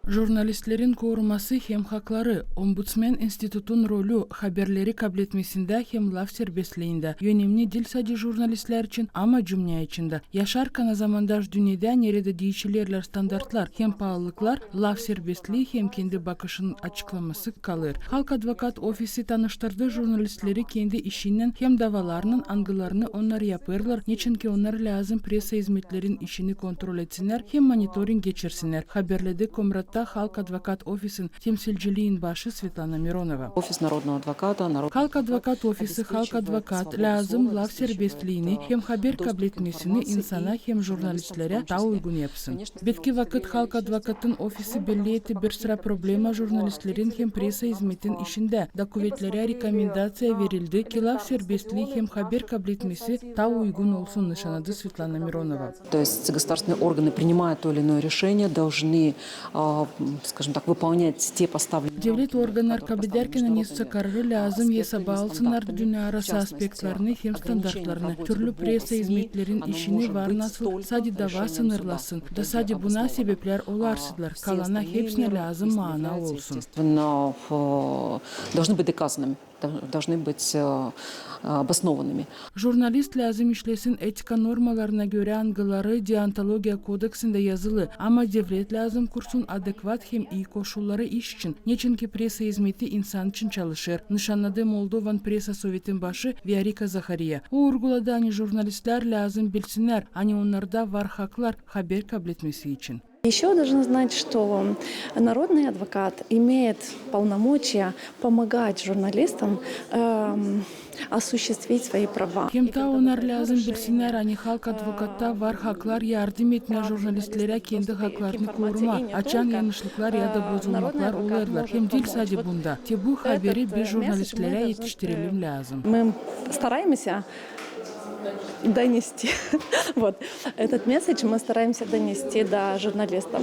Jurnalistlerin koruması hem hakları, Ombudsman institutun rolü haberleri kabletmesinde hem laf serbestliğinde. Önemli dil sadece jurnalistler için ama cümle içinde. Yaşarken zamandaş dünyada nerede değişilerler standartlar hem pahalılıklar, laf serbestliği hem kendi bakışının açıklaması kalır. Halk Advokat Ofisi tanıştırdı jurnalistleri kendi işinin hem davalarının angılarını onlar yaparlar. Niçin ki onlar lazım presa hizmetlerin işini kontrol etsinler hem monitoring geçirsinler. Haberledi Komrat'ta Halk Advokat Ofisi'nin temsilciliğin başı Svetlana Mironova. Ofis Народного адвоката, Halk Advokat Ofisi, Halk Advokat lazım laf serbestliğini hem haber kabletmesini insana hem jurnalistlere daha uygun yapsın. Betki vakit Halk Advokat'ın ofisi belli etti bir sıra problema jurnalistlerin hem presa hizmetin işinde da kuvvetlere rekomendatsiya verildi ki laf serbestliği hem haber kabletmesi daha uygun olsun nişanadı Svetlana Mironova. То есть государственные органы, принимая то или иное решение, должны, скажем так, выполнять те поставленные. Devlet organlar kablederken neyse kararı lazım hesaba alsınlar dünya arası aspektlerini hem standartlarını. Türlü presa hizmetlerin işini var nasıl sadece dava sınırlasın. Da sadece buna sebepler olarsıdlar. Kalana hepsine lazım mana olsun. Должны быть доказанными, должны быть обоснованными. Jurnalist lazım işlesin etika normalarına göre angıları deontologiya kodeksinde yazılı ama devlet lazım kursun adekvat hem iyi koşulları iş için. Niçin ki presa hizmeti insan için çalışır. Nişanladı Moldovan Presa Sovyeti'nin başı Viorika Zakhariya. O vurguladı hani jurnalistler lazım bilsinler hani onlarda var haklar haber kabletmesi için. Еще должны знать, что народный адвокат имеет полномочия помогать журналистам осуществить свои права. Hem ta onlar lazım bilsinler hani halk advokatta var haklar yardım etme jurnalistlere kendi haklarını koruma, açan yanlışlıklar ya da bozulmaklar olurlar. Hem değil sadece bunda. Te bu haberi bir jurnalistlere yetiştirelim lazım. Мы стараемся донести. Вот. Этот месседж мы стараемся донести до журналистов.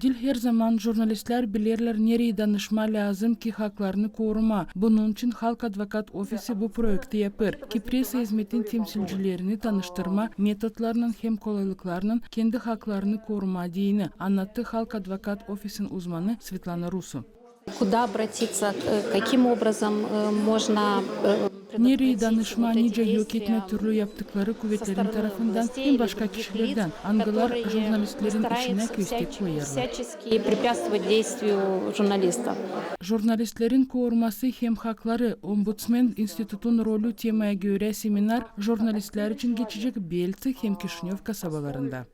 Dil her zaman jurnalistler bilirler nereye danışma lazım ki haklarını koruma. Bunun için Halk Advokat Ofisi bu projekti yapar. Ki presa hizmetin temsilcilerini tanıştırma metotlarının hem kolaylıklarının kendi haklarını koruma diyeni anlattı Halk Advokat Ofisi'nin uzmanı Svetlana Rusu. Куда обратиться, каким образом можно Nereye danışma, nice yok etme türlü yaptıkları kuvvetlerin tarafından hem başka kişilerden angılar jurnalistlerin işine köstek koyarlar. Jurnalistlerin koruması hem hakları, Ombudsman institutun rolü temaya göre seminer jurnalistler için geçecek Belti hem Kişinyov kasabalarında.